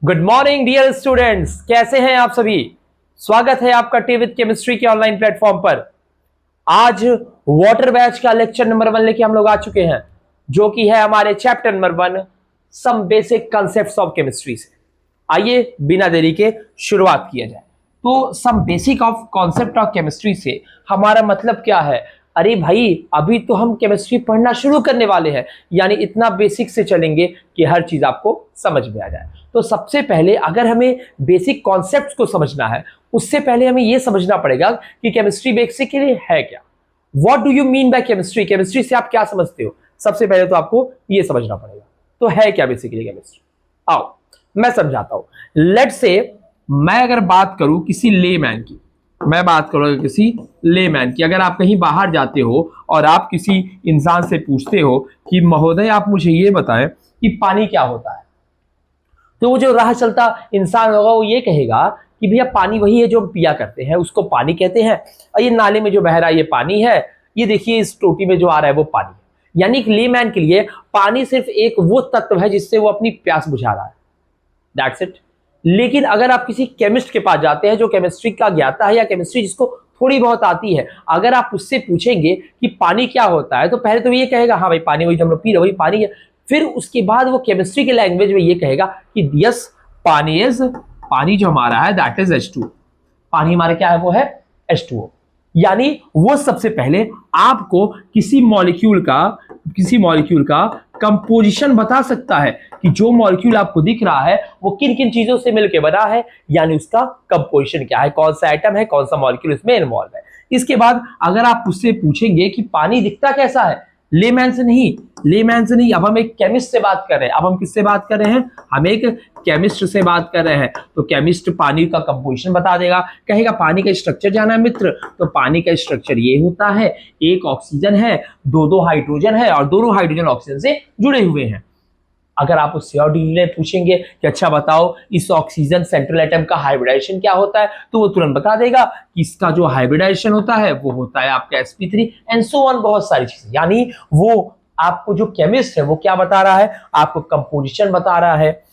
Good morning dear students, कैसे हैं आप सभी। स्वागत है आपका टी विद केमिस्ट्री के ऑनलाइन प्लेटफॉर्म पर। आज वाटर बैच का लेक्चर नंबर 1 लेके हम लोग आ चुके हैं, जो कि है हमारे chapter number 1 some basic concepts of chemistry से। आइए बिना देरी के शुरुआत किया जाए। तो some basic of concept of chemistry से हमारा मतलब क्या है? अरे भाई, अभी तो हम केमिस्ट्री पढ़ना शुरू करने वाले हैं, यानी इतना बेसिक से चलेंगे कि हर चीज आपको समझ में आ जाए। तो सबसे पहले अगर हमें बेसिक कॉन्सेप्ट्स को समझना है, उससे पहले हमें यह समझना पड़ेगा कि केमिस्ट्री बेसिकली है क्या। What do you mean by chemistry? Chemistry से आप क्या समझते हो? सबसे पहले तो आपको यह समझना पड़ेगा। तो है क्या बेसिकली केमिस्ट्री? आओ मैं समझाता हूं। लेट्स से मैं अगर बात करूं किसी लेमैन की, मैं बात करूंगा किसी लेमैन की। अगर आप कहीं बाहर जाते हो और आप किसी इंसान से पूछते हो कि महोदय आप मुझे ये बताएं कि पानी क्या होता है, तो वो जो राह चलता इंसान होगा वो ये कहेगा कि भैया पानी वही है जो हम पिया करते हैं, उसको पानी कहते हैं। और ये नाले में जो बह रहा है ये पानी है, ये देखिए इस टोटी में जो आ रहा है वो पानी है। यानी कि लेमैन के लिए पानी सिर्फ एक वो तत्व है जिससे वो अपनी प्यास बुझा रहा है, दैट्स इट। लेकिन अगर आप किसी केमिस्ट के पास जाते हैं जो केमिस्ट्री का ज्ञाता है या केमिस्ट्री जिसको थोड़ी बहुत आती है, अगर आप उससे पूछेंगे कि पानी क्या होता है, तो पहले तो ये कहेगा हाँ भाई पानी वही जो हम लोग पी रहे वही पानी है। फिर उसके बाद वो केमिस्ट्री के लैंग्वेज में ये कहेगा कि यस पानी इज, पानी जो हमारा है दैट इज H2। पानी हमारा क्या है? वो है H2O। यानी वो सबसे पहले आपको किसी मॉलिक्यूल का कंपोजिशन बता सकता है कि जो मॉलिक्यूल आपको दिख रहा है वो किन किन चीजों से मिलकर बना है, यानी उसका कंपोजिशन क्या है, कौन सा एटम है, कौन सा मॉलिक्यूल इसमें इन्वॉल्व है। इसके बाद अगर आप उससे पूछेंगे कि पानी दिखता कैसा है, लेमैन से नहीं, अब हम एक केमिस्ट से बात कर रहे हैं। अब हम किससे बात कर रहे हैं? हम एक केमिस्ट से बात कर रहे हैं। तो केमिस्ट पानी का कंपोजिशन बता देगा, कहेगा पानी का स्ट्रक्चर जाना है मित्र, तो पानी का स्ट्रक्चर ये होता है, एक ऑक्सीजन है, दो हाइड्रोजन है और दोनों हाइड्रोजन ऑक्सीजन से जुड़े हुए हैं। अगर आप उससे और डिटेल पूछेंगे कि अच्छा बताओ इस ऑक्सीजन सेंट्रल एटम का हाइब्रिडाइजेशन क्या होता है, तो वो तुरंत बता देगा कि इसका जो हाइब्रिडाइजेशन होता है वो होता है आपका sp3 एंड सो ऑन, बहुत सारी चीजें। यानी वो आपको जो केमिस्ट है वो क्या बता रहा है? आपको कंपोजिशन बता रहा है,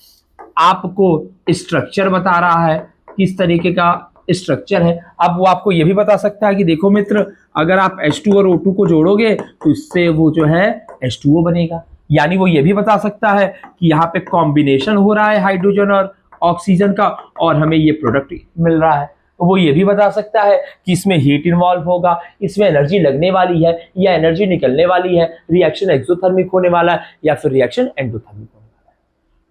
आपको स्ट्रक्चर बता रहा है, किस तरीके का स्ट्रक्चर है। अब वो आपको ये भी बता सकता है कि देखो मित्र, अगर आप H2 और O2 को जोड़ोगे तो इससे वो जो है H2O बनेगा। यानी वो ये भी बता सकता है कि यहाँ पे कॉम्बिनेशन हो रहा है हाइड्रोजन और ऑक्सीजन का और हमें ये प्रोडक्ट मिल रहा है। वो ये भी बता सकता है कि इसमें हीट इन्वॉल्व होगा, इसमें एनर्जी लगने वाली है या एनर्जी निकलने वाली है, रिएक्शन एक्सोथर्मिक होने वाला है या फिर रिएक्शन एंडोथर्मिक होने वाला है।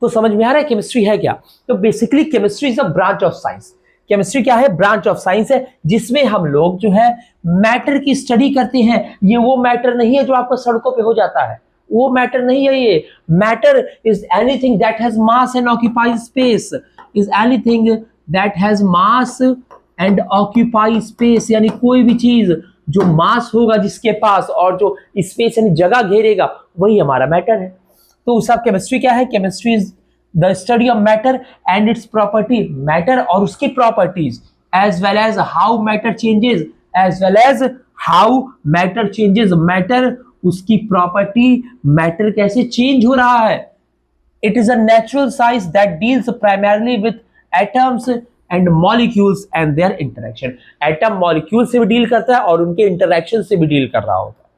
तो समझ में आ रहा है केमिस्ट्री है क्या? तो basically chemistry is a branch of science. Chemistry क्या है? ब्रांच ऑफ साइंस है, जिसमें हम लोग जो है मैटर की स्टडी करते हैं। ये वो मैटर नहीं है जो आपको सड़कों पे हो जाता है, वो मैटर नहीं है। ये matter is anything that has mass and occupy space, is anything that has mass and occupy space. यानी कोई भी चीज जो मास होगा जिसके पास और जो स्पेस यानी जगह घेरेगा, वही हमारा मैटर है। तो उसका केमिस्ट्री क्या है? Chemistry is the study of matter and its property, matter और उसकी properties, as well as how matter changes, matter उसकी प्रॉपर्टी, मैटर कैसे चेंज हो रहा है। It is a natural science that deals primarily with atoms and molecules and their interaction. Atom molecule से भी deal करता है और उनके इंटरेक्शन से भी डील कर रहा होता है।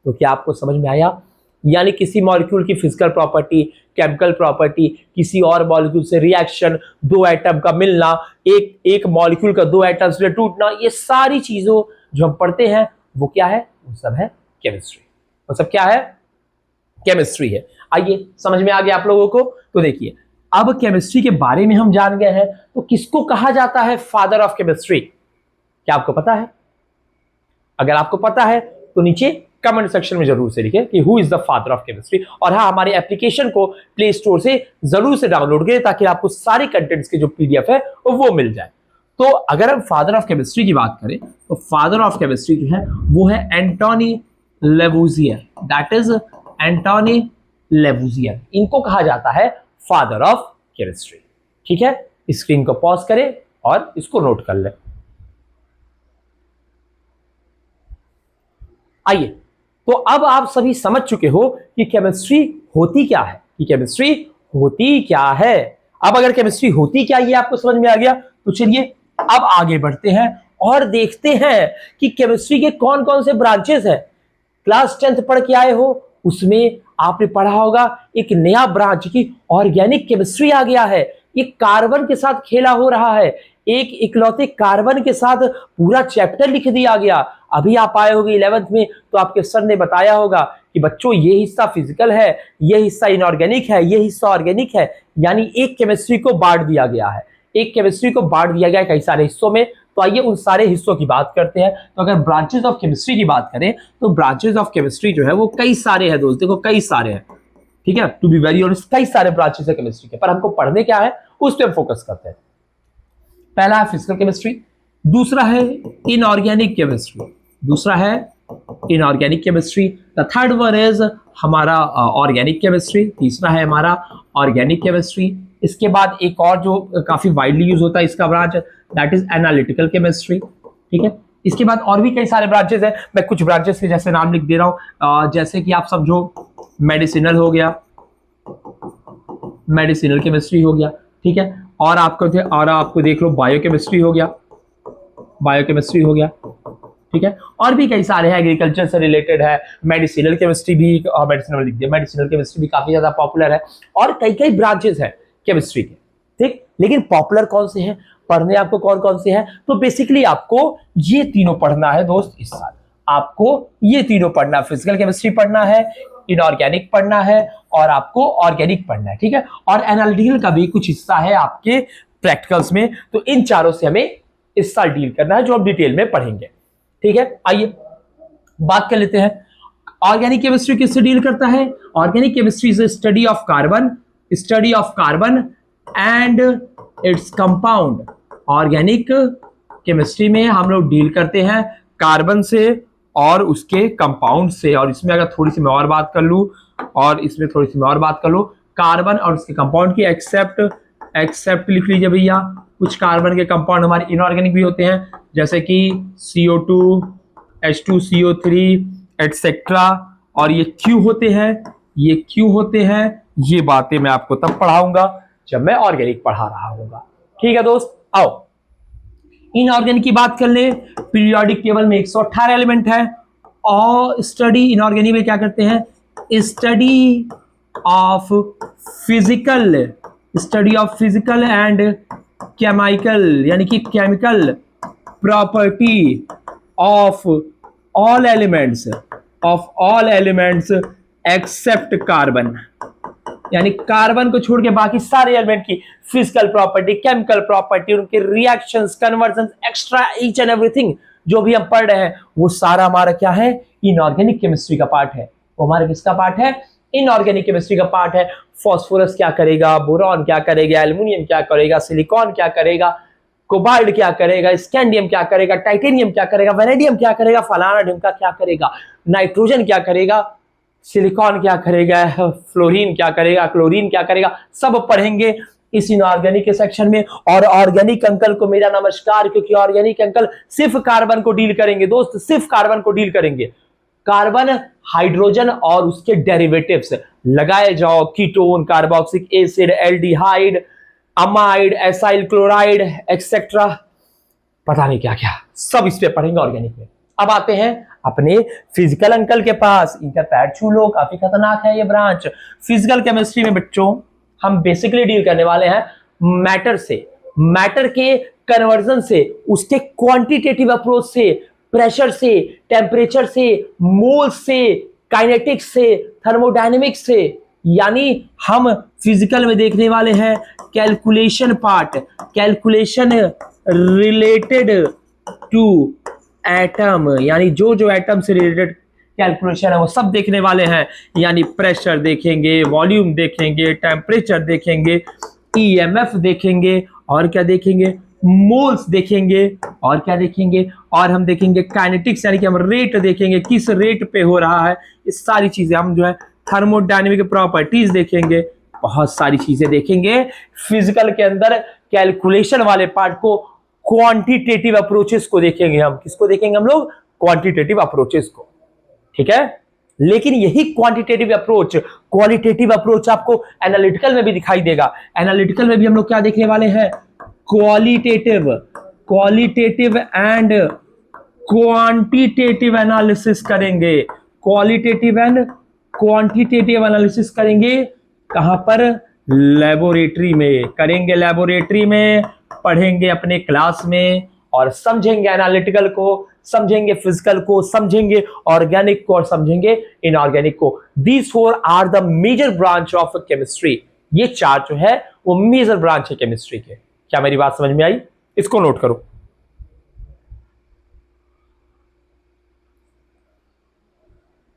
तो क्या आपको समझ में आया? यानी किसी मॉलिक्यूल की फिजिकल प्रॉपर्टी, केमिकल प्रॉपर्टी, किसी और मॉलिक्यूल से रिएक्शन, दो एटम का मिलना, एक मॉलिक्यूल का दो एटम से टूटना, ये सारी चीजों जो हम पढ़ते हैं वो क्या है? वो सब है केमिस्ट्री। वो सब क्या है? केमिस्ट्री है। आइए समझ में आ गया आप लोगों को। तो देखिए, अब केमिस्ट्री के बारे में हम जान गए हैं, तो किसको कहा जाता है फादर ऑफ केमिस्ट्री? क्या आपको पता है? अगर आपको पता है तो नीचे कमेंट सेक्शन में जरूर से लिखें कि who is the father of chemistry. और हाँ, हमारे एप्लीकेशन को प्ले स्टोर से जरूर से डाउनलोड करें ताकि आपको सारे कंटेंट्स के जो पीडीएफ है वो मिल जाए। तो अगर हम फादर ऑफ केमिस्ट्री की बात करें तो फादर ऑफ केमिस्ट्री जो है वो है एंटोनी लेवुजियर, दैट इज एंटोनी लेवुजियर। इनको कहा जाता है फादर ऑफ केमिस्ट्री। ठीक है, स्क्रीन को पॉज करें और इसको नोट कर लें। आइए, तो अब आप सभी समझ चुके हो कि केमिस्ट्री होती क्या है, अब अगर केमिस्ट्री होती क्या ये आपको समझ में आ गया, तो चलिए अब आगे बढ़ते हैं और देखते हैं कि केमिस्ट्री के कौन कौन से ब्रांचेस हैं। क्लास 10th पढ़ के आए हो, उसमें आपने पढ़ा होगा एक नया ब्रांच की ऑर्गेनिक केमिस्ट्री आ गया है। ये कार्बन के साथ खेला हो रहा है, एक इकलौते कार्बन के साथ पूरा चैप्टर लिख दिया गया। अभी आप आए होगे 11th में, तो आपके सर ने बताया होगा कि बच्चों ये हिस्सा फिजिकल है, ये हिस्सा इनऑर्गेनिक है, ये हिस्सा ऑर्गेनिक है। यानी एक केमिस्ट्री को बांट दिया गया है, एक केमिस्ट्री को बांट दिया गया है कई सारे हिस्सों में। तो आइए उन सारे हिस्सों की बात करते हैं। तो अगर ब्रांचेस ऑफ केमिस्ट्री की बात करें, तो ब्रांचेस ऑफ केमिस्ट्री जो है वो कई सारे हैं दोस्त, देखो कई सारे हैं, ठीक है, टू बी वेरी ऑनेस्ट कई सारे ब्रांचेस है केमिस्ट्री के, पर हमको पढ़ने क्या है उस पर फोकस करते हैं। पहला है फिजिकल केमिस्ट्री, दूसरा है इनऑर्गेनिक केमिस्ट्री, दूसरा है inorganic chemistry, the third one is हमारा ऑर्गेनिक केमिस्ट्री, तीसरा है हमारा ऑर्गेनिक केमिस्ट्री। इसके बाद एक और जो काफी वाइडली यूज होता है इसका branch, that is analytical chemistry, ठीक है। इसके बाद और भी कई सारे ब्रांचेस हैं, मैं कुछ ब्रांचेस के जैसे नाम लिख दे रहा हूं, जैसे कि आप समझो मेडिसिनल हो गया, मेडिसिनल केमिस्ट्री हो गया, ठीक है, और आपको देख लो बायोकेमिस्ट्री हो गया, बायोकेमिस्ट्री हो गया, ठीक है, और भी कई सारे हैं, एग्रीकल्चर से रिलेटेड है, मेडिसिनल केमिस्ट्री भी, मेडिसिनल लिख दिया, मेडिसिनल केमिस्ट्री भी काफी ज्यादा पॉपुलर है, और कई कई ब्रांचेस हैं केमिस्ट्री के, ठीक। लेकिन पॉपुलर कौन से हैं, पढ़ने आपको कौन कौन से हैं, तो बेसिकली आपको ये तीनों पढ़ना है दोस्त इस साल, आपको ये तीनों पढ़ना, फिजिकल केमिस्ट्री पढ़ना है, इनऑर्गेनिक पढ़ना है, और आपको ऑर्गेनिक पढ़ना है, ठीक है, और एनालिटिकल का भी कुछ हिस्सा है आपके प्रैक्टिकल्स में। तो इन चारों से हमें इस साल डील करना है, जो हम डिटेल में पढ़ेंगे, ठीक है। आइए बात कर लेते हैं ऑर्गेनिक केमिस्ट्री किससे डील करता है। Organic chemistry is study of carbon, study of carbon and its compound. Organic chemistry में हम लोग डील करते हैं कार्बन से और उसके कंपाउंड से, और इसमें अगर थोड़ी सी मैं और बात कर लूं, और इसमें थोड़ी सी मैं और बात कर लूं, कार्बन और उसके कंपाउंड की, एक्सेप्ट लिख लीजिए भैया। कुछ कार्बन के कंपाउंड हमारे इनऑर्गेनिक भी होते हैं, जैसे कि CO2, H2CO3 एटसेट्रा, और ये क्यों होते हैं, ये क्यों होते हैं, ये बातें मैं आपको तब पढ़ाऊंगा जब मैं ऑर्गेनिक पढ़ा रहा होगा, ठीक है दोस्त। आओ इनऑर्गेनिक की बात कर ले, पीरियोडिक टेबल में 118 एलिमेंट है, और स्टडी इनऑर्गेनिक में क्या करते हैं, study of physical and chemical, यानी कि chemical property of all elements except carbon, यानी कार्बन को छोड़ के बाकी सारे एलिमेंट की फिजिकल प्रॉपर्टी, केमिकल प्रॉपर्टी, उनके reactions, conversion, extra each and everything जो भी हम पढ़ रहे हैं वो सारा हमारा क्या है, इनऑर्गेनिक केमिस्ट्री का पार्ट है। वो हमारा किसका पार्ट है, इनऑर्गेनिक केमिस्ट्री का पार्ट है। फास्फोरस क्या करेगा, बोरॉन क्या करेगा, एल्युमिनियम क्या करेगा, सिलिकॉन क्या करेगा, कोबाल्ट क्या करेगा, स्कैंडियम क्या करेगा, टाइटेनियम क्या करेगा, वेनेडियम क्या करेगा, फलाना ढिमका क्या करेगा, नाइट्रोजन क्या करेगा, सिलिकॉन क्या करेगा, फ्लोरीन क्या करेगा, क्लोरीन क्या करेगा, सब पढ़ेंगे इस इनऑर्गेनिक के सेक्शन में। और ऑर्गेनिक अंकल को मेरा नमस्कार, क्योंकि ऑर्गेनिक अंकल सिर्फ कार्बन को डील करेंगे दोस्त, सिर्फ कार्बन को डील करेंगे। कार्बन, हाइड्रोजन और उसके डेरिवेटिव्स लगाए जाओ, ketone, carboxylic acid, aldehyde, amide, acyl chloride etcetera, पता नहीं क्या क्या, सब इस पे पढ़ेंगे ऑर्गेनिक में। अब आते हैं अपने फिजिकल अंकल के पास, इनका पैर छू लो, काफी खतरनाक है ये ब्रांच। फिजिकल केमिस्ट्री में बच्चों हम बेसिकली डील करने वाले हैं मैटर से, मैटर के कन्वर्जन से, उसके क्वांटिटेटिव अप्रोच से, प्रेशर से, टेम्परेचर से, मोल्स से, काइनेटिक्स से, थर्मोडायनेमिक्स से। यानी हम फिजिकल में देखने वाले हैं calculation part, calculation related to atom, यानी जो जो एटम से रिलेटेड कैलकुलेशन है वो सब देखने वाले हैं। यानी प्रेशर देखेंगे, वॉल्यूम देखेंगे, टेम्परेचर देखेंगे, ईएमएफ देखेंगे, और क्या देखेंगे, मोल्स देखेंगे, और क्या देखेंगे, और हम देखेंगे काइनेटिक्स, यानी कि हम रेट देखेंगे, किस रेट पे हो रहा है, ये सारी चीजें हम जो है, थर्मोडायनेमिक प्रॉपर्टीज देखेंगे, बहुत सारी चीजें देखेंगे फिजिकल के अंदर। कैलकुलेशन वाले पार्ट को, क्वांटिटेटिव अप्रोचेस को देखेंगे हम, किसको देखेंगे हम लोग, क्वांटिटेटिव अप्रोचेस को, ठीक है। लेकिन यही क्वांटिटेटिव अप्रोच, क्वालिटेटिव अप्रोच आपको एनालिटिकल में भी दिखाई देगा। एनालिटिकल में भी हम लोग क्या देखने वाले हैं, क्वालिटेटिव एंड क्वांटिटेटिव एनालिसिस करेंगे। क्वालिटेटिव एंड क्वांटिटेटिव एनालिसिस करेंगे कहां पर, लेबोरेटरी में करेंगे, लेबोरेटरी में पढ़ेंगे अपने क्लास में, और समझेंगे एनालिटिकल को, समझेंगे फिजिकल को, समझेंगे ऑर्गेनिक को और समझेंगे इनऑर्गेनिक को। These four are the major branch of chemistry. ये चार जो है वो मेजर ब्रांच है केमिस्ट्री के। क्या मेरी बात समझ में आई? इसको नोट करो।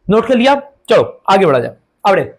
नोट कर लिया? चलो आगे बढ़ा जाए। अब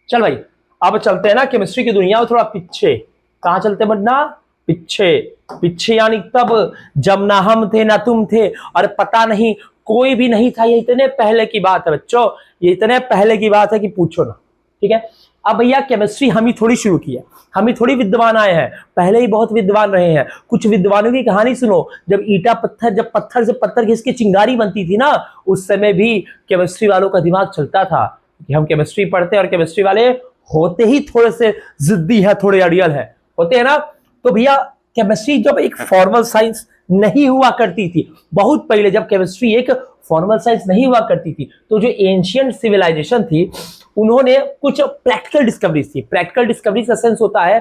चल भाई, अब चलते हैं ना केमिस्ट्री की दुनिया में थोड़ा पीछे। कहां चलते बढ़ना? पीछे। पीछे यानी तब जब ना हम थे ना तुम थे और पता नहीं कोई भी नहीं था। ये इतने पहले की बात है बच्चों, ये इतने पहले की बात है कि पूछो ना। ठीक है, अब भैया केमिस्ट्री हम ही थोड़ी शुरू की है, हम ही थोड़ी विद्वान आए हैं, पहले ही बहुत विद्वान रहे हैं। कुछ विद्वानों की कहानी सुनो, जब ईटा पत्थर, जब पत्थर से पत्थर घिस के चिंगारी बनती थी ना, उस समय भी केमिस्ट्री वालों का दिमाग चलता था कि हम केमिस्ट्री पढ़ते हैं, और केमिस्ट्री वाले होते ही थोड़े से जिद्दी है, थोड़े अड़ियल है, होते हैं ना। तो भैया केमिस्ट्री जब एक फॉर्मल साइंस नहीं हुआ करती थी, बहुत पहले जब केमिस्ट्री एक फॉर्मल साइंस नहीं हुआ करती थी, तो जो एंशियंट सिविलाइजेशन थी उन्होंने कुछ प्रैक्टिकल डिस्कवरीज थी। प्रैक्टिकल डिस्कवरीज का सेंस होता है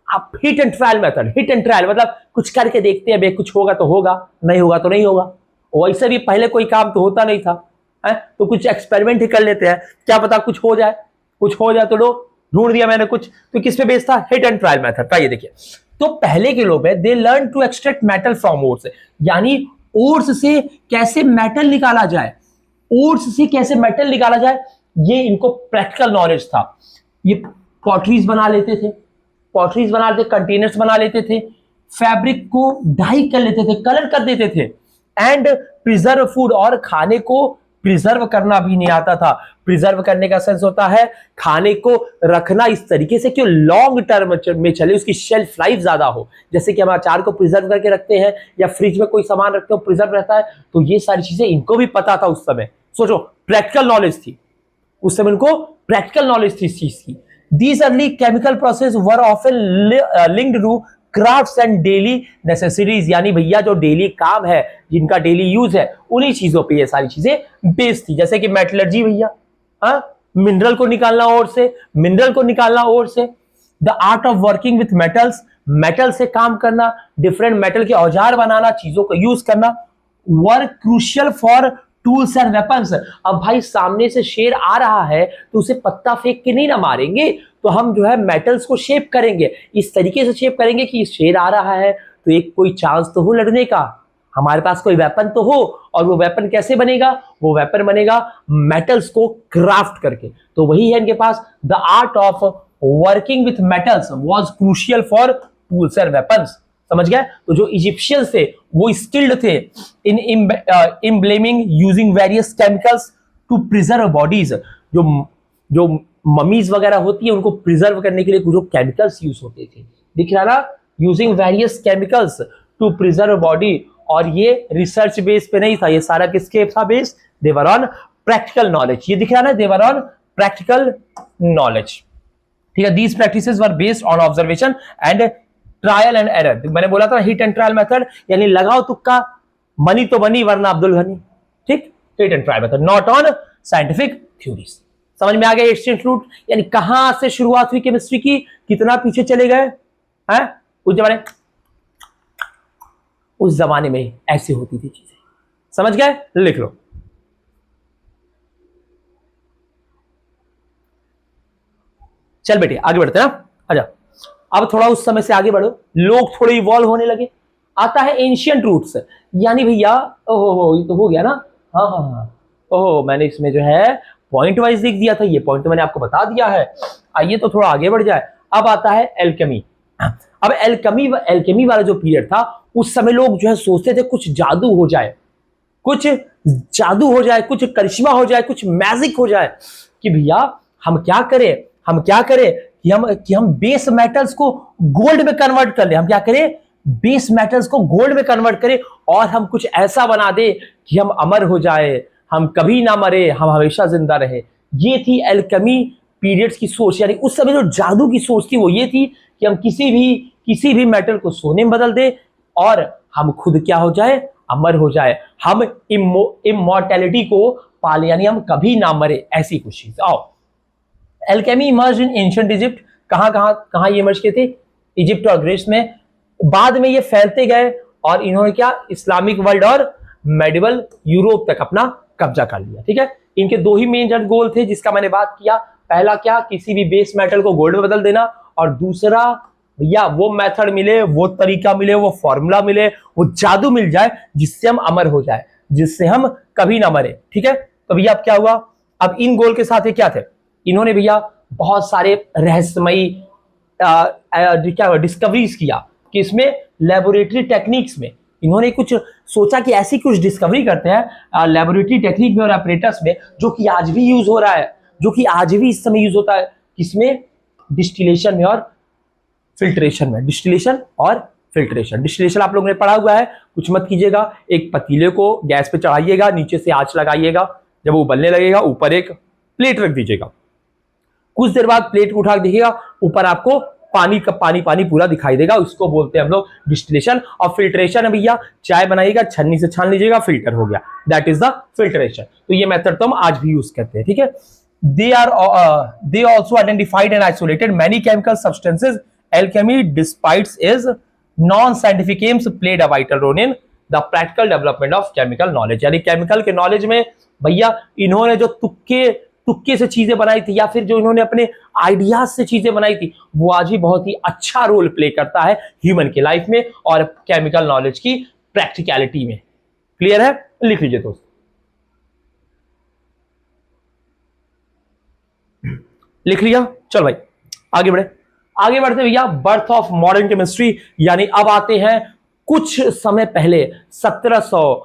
आप hit and trial method. Hit and trial मतलब कुछ करके देखते हैं, कुछ होगा तो होगा, नहीं होगा तो नहीं होगा। वैसे भी पहले कोई काम तो होता नहीं था, है तो कुछ एक्सपेरिमेंट ही कर लेते हैं, क्या पता कुछ हो जाए। कुछ हो जाए तो लो, ढूंढ दिया मैंने कुछ, तो किस पे बेस्ड था? हिट एंड ट्रायल मेथड का। ये देखिए, तो पहले के लोग हैं, they learn to extract metal from ores, यानी ओर्स से कैसे मेटल निकाला जाए, ओर्स से कैसे मेटल निकाला जाए, ये इनको प्रैक्टिकल नॉलेज था। ये पॉटरीज बना लेते थे, पॉटरीज बना लेते, कंटेनर्स बना लेते थे, फैब्रिक को डाई कर लेते थे, कलर कर देते थे, एंड प्रिजर्व फूड, और खाने को प्रिजर्व करना भी नहीं आता था। प्रिजर्व करने का सेंस होता है खाने को रखना इस तरीके से कि लॉन्ग टर्म में चले, उसकी शेल्फ लाइफ ज्यादा हो। जैसे कि हम अचार को प्रिजर्व करके रखते हैं, या फ्रिज में कोई सामान रखते हो प्रिजर्व रहता है, तो ये सारी चीजें इनको भी पता था उस समय। सोचो, प्रैक्टिकल नॉलेज थी उस समय, उनको प्रैक्टिकल नॉलेज थी इस चीज की। These early chemical process were often linked to crafts and daily necessities, यानी भैया जो डेली काम है, जिनका डेली यूज है, उन्हीं चीजों पे ये सारी चीजें बेस्ड थी। जैसे कि मेटलर्जी भैया, मिनरल को निकालना और से, मिनरल को निकालना और से, the art of working with metals, metal से काम करना, डिफरेंट मेटल के औजार बनाना, चीजों को यूज करना, were crucial for tools and weapons. अब भाई सामने से शेर आ रहा है तो उसे पत्ता फेंक के नहीं ना मारेंगे, तो हम जो है मेटल्स को शेप करेंगे, इस तरीके से शेप करेंगे कि शेर आ रहा है तो एक कोई चांस तो हो लड़ने का, हमारे पास कोई वेपन तो हो। और वो वेपन कैसे बनेगा? वो वेपन बनेगा मेटल्स को क्राफ्ट करके। तो वही है इनके पास, the art of working with metals was crucial for tools and weapons. समझ गए? तो जो इजिप्शियंस थे वो स्किल्ड थे in embalming using various chemicals to preserve bodies. जो ममीज वगैरह होती है उनको प्रिजर्व करने के लिए जो केमिकल्स यूज होते थे, दिख रहा ना, using various chemicals to preserve body. और ये रिसर्च बेस पे नहीं था, ये सारा किसके था base? They were on practical knowledge. ये दिख रहा ना, दे वर ऑन प्रैक्टिकल नॉलेज। ठीक है, these practices were based on observation and trial and error. मैंने बोला था हिट एंड ट्रायल मेथड, यानी लगाओ तुक्का, बनी तो बनी वरना अब्दुल गनी। ठीक, hit and trial method, not on scientific theories. समझ में आ गया? एंशिएंट रूट यानी कहां से शुरुआत हुई केमिस्ट्री की, कितना पीछे चले गए हैं। उस जमाने में ऐसी होती थी चीजें। समझ गए? लिख लो। चल बेटे आगे बढ़ते हैं ना, आजा। अब थोड़ा उस समय से आगे बढ़ो, लोग थोड़े इवॉल्व होने लगे। आता है एंशिएंट रूट्स, यानी भैया ओहो ये तो हो गया ना, हाँ हाँ हाँ, ओहो मैंने इसमें जो है पॉइंट वाइज लिख दिया था, ये पॉइंट तो मैंने आपको बता दिया है। आइए तो थोड़ा आगे बढ़ जाए। अब आता है एल्केमी। अब एल्केमी वाला जो पीरियड था, उस समय लोग जो है सोचते थे कुछ जादू हो जाए, कुछ जादू हो जाए, कुछ करिश्मा हो जाए, कुछ मैजिक हो जाए, कि भैया हम क्या करें कि हम बेस मेटल्स को गोल्ड में कन्वर्ट कर ले। हम क्या करें? बेस मेटल्स को गोल्ड में कन्वर्ट करें और हम कुछ ऐसा बना दे कि हम अमर हो जाए, हम कभी ना मरे, हम हमेशा जिंदा रहे। ये थी एल्केमी पीरियड्स की सोच, यानी उस समय जो जादू की सोच थी वो ये थी कि हम किसी भी मेटल को सोने में बदल दे और हम खुद क्या हो जाए, अमर हो जाए, हम इमोर्टैलिटी को पाले, यानी हम कभी ना मरे, ऐसी कुछ चीज। आओ, एल्केमी इमर्ज इन एंशिएंट इजिप्ट। कहां ये इमर्ज किए थे? इजिप्ट और ग्रीस में। बाद में ये फैलते गए और इन्होंने क्या, इस्लामिक वर्ल्ड और मेडिवल यूरोप तक अपना कब्जा कर लिया। ठीक है, इनके दो ही मेन गोल थे जिसका मैंने बात किया। पहला क्या, किसी भी बेस मेटल को गोल्ड में बदल देना, और दूसरा भैया वो मेथड मिले, वो तरीका मिले, वो फॉर्मूला मिले, वो जादू मिल जाए जिससे हम अमर हो जाए, जिससे हम कभी ना मरे। ठीक है, तो भैया अब क्या हुआ, अब इन गोल के साथ ये क्या थे, इन्होंने भैया बहुत सारे रहस्यमयी क्या डिस्कवरीज किया कि इसमें लेबोरेटरी टेक्निक्स में इन्होंने कुछ सोचा कि ऐसी कुछ डिस्कवरी करते हैं लेबोरेटरी टेक्निक में और ऑपरेटर्स में, जो कि आज भी यूज हो रहा है, जो कि आज भी इस समय यूज होता है, किसमें, डिस्टिलेशन में और फिल्ट्रेशन में। डिस्टिलेशन आप लोगों ने पढ़ा हुआ है, कुछ मत कीजिएगा, एक पतीले को गैस पे चढ़ाइएगा, नीचे से आंच लगाइएगा, जब वो उबलने लगेगा ऊपर एक प्लेट रख दीजिएगा, कुछ देर बाद प्लेट को उठा के देखिएगा, ऊपर आपको पानी पूरा दिखाई देगा, उसको बोलते हैं हम लोग डिस्टिलेशन। और फिल्ट्रेशन है भैया, चाय बनाइएगा, छन्नी से छान लीजिएगा, फिल्टर हो गया, दैट इज द फिल्ट्रेशन। तो ये मेथड तो हम आज भी यूज करते हैं। ठीक है, they also identified and isolated many chemical substances. Alchemy, despite its non-scientific aims, played a vital role in the practical development of chemical knowledge. यानी केमिकल के नॉलेज में भैया इन्होंने जो तुक्के से चीजें बनाई थी, या फिर जो इन्होंने अपने आइडियाज से चीजें बनाई थी, वो आज भी बहुत ही अच्छा रोल प्ले करता है ह्यूमन की लाइफ में और केमिकल नॉलेज की प्रैक्टिकलिटी में। क्लियर है? लिख लीजिए दोस्त, लिख लिया। चल भाई आगे बढ़े, आगे बढ़ते भैया, बर्थ ऑफ मॉडर्न केमिस्ट्री, यानी अब आते हैं कुछ समय पहले 1700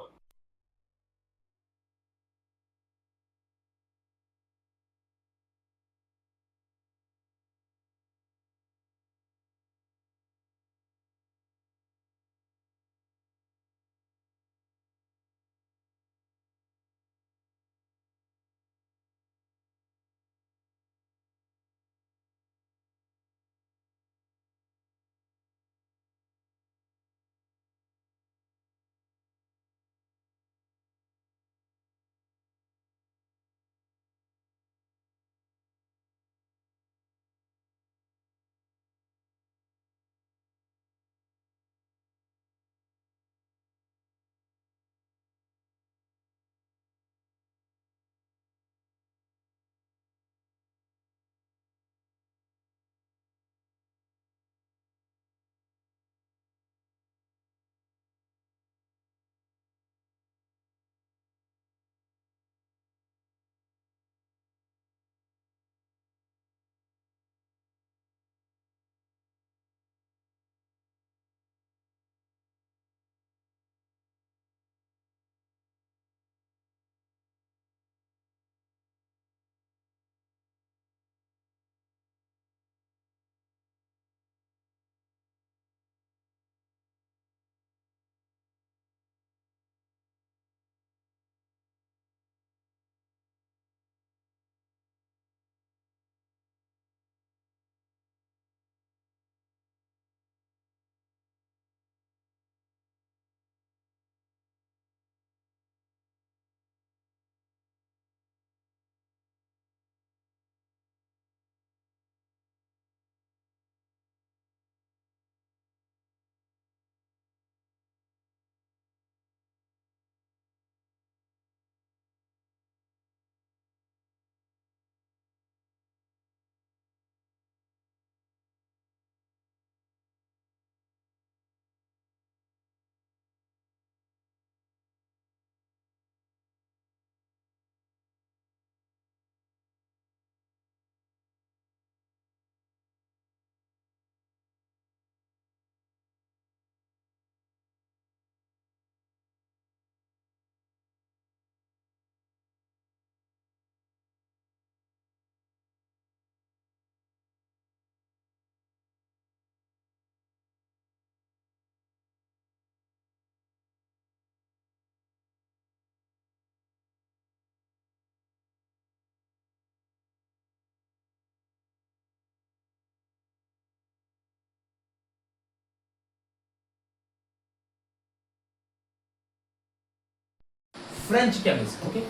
फ्रेंच केमिस्ट। ओके,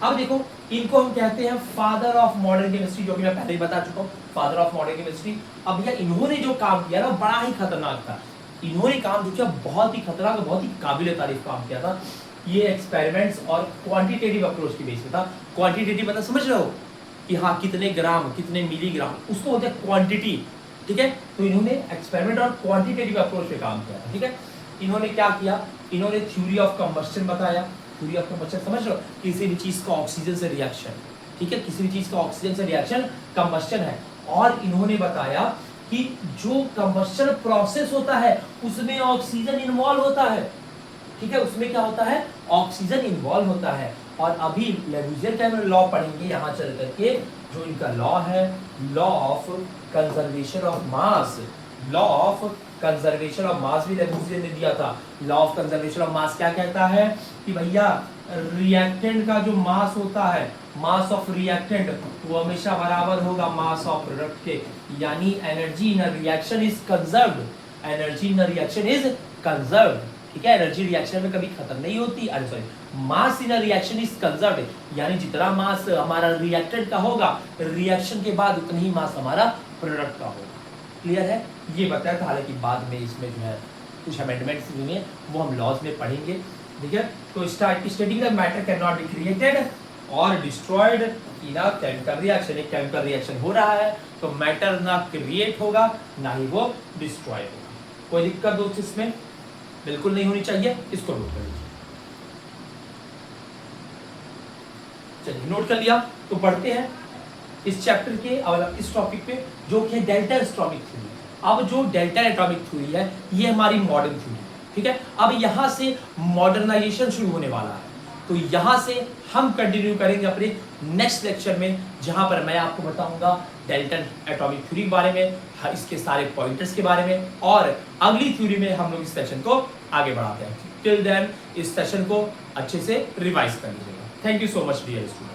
अब देखो इनको हम कहते हैं फादर ऑफ मॉडर्न केमिस्ट्री, जो कि मैं पहले ही बता चुका हूँ, फादर ऑफ मॉडर्न केमिस्ट्री। अब भैया इन्होंने जो काम किया ना बड़ा ही खतरनाक था। इन्होंने काम जो किया बहुत ही खतरनाक, बहुत ही काबिल तारीफ काम किया था। ये एक्सपेरिमेंट्स और क्वांटिटेटिव अप्रोच की बेस पे था। क्वांटिटेटिव मतलब समझ रहे हो कि हाँ कितने ग्राम, कितने मिलीग्राम, उसको होता है क्वांटिटी। ठीक है, तो इन्होंने एक्सपेरिमेंट और क्वांटिटेटिव अप्रोच पे काम किया था। ठीक है, इन्होंने क्या किया, इन्होंने थ्योरी ऑफ कंबस्शन बताया। थ्योरी ऑफ कंबस्शन समझ रहे हो, किसी भी चीज का ऑक्सीजन से रिएक्शन, ठीक है, किसी भी चीज का ऑक्सीजन से रिएक्शन कंबस्शन है। और इन्होंने बताया कि जो कंबस्शन प्रोसेस होता है उसमें ऑक्सीजन इन्वॉल्व होता है। ठीक है, उसमें क्या होता है, ऑक्सीजन इन्वॉल्व होता है। और अभी लेविजियर का लॉ पढ़ेंगे यहाँ चल करके, जो इनका लॉ है, law of conservation of mass. Law of conservation of mass भी लेविजियर ने दिया था। Law of conservation of mass क्या कहता है कि भैया रिएक्टेंट का जो मास होता है, मास ऑफ रिएक्टेंट, वो हमेशा बराबर होगा मास ऑफ प्रोडक्ट के। यानी energy in reaction is conserved, energy in reaction is conserved. ठीक है, एनर्जी रिएक्शन में कभी खत्म नहीं होती। अरे sorry, mass in reaction is conserved, यानी जितना मास हमारा रिएक्टेंट का होगा, रिएक्शन के बाद उतना ही मास हमारा प्रोडक्ट का होगा। क्लियर है, ये बताया था। हालांकि बाद में इसमें जो है कुछ अमेंडमेंट्स हुए हैं, वो हम लॉज में पढ़ेंगे। ठीक है, तो stating the matter can not be created और destroyed in a chemical reaction. एक केमिकल रिएक्शन हो रहा है तो मैटर ना क्रिएट होगा ना ही वो डिस्ट्रॉय होगा। कोई दिक्कत दोस्त इसमें बिल्कुल नहीं होनी चाहिए, इसको नोट कर लीजिए। चलिए नोट कर लिया, तो पढ़ते हैं इस चैप्टर के और इस टॉपिक पे, जो कि डेल्टा एटॉमिक थ्योरी। अब जो डेल्टा एटॉमिक थ्योरी है ये हमारी मॉडर्न थ्योरी है। ठीक है, अब यहां से मॉडर्नाइजेशन शुरू होने वाला है, तो यहां से हम कंटिन्यू करेंगे अपने नेक्स्ट लेक्चर में, जहां पर मैं आपको बताऊंगा डेल्टा एटॉमिक थ्योरी के बारे में, इसके सारे पॉइंटर्स के बारे में, और अगली थ्योरी में हम लोग इस सेशन को आगे बढ़ाते हैं। टिल देन इस सेशन को अच्छे से रिवाइज कर लीजिएगा। Thank you so much dear student.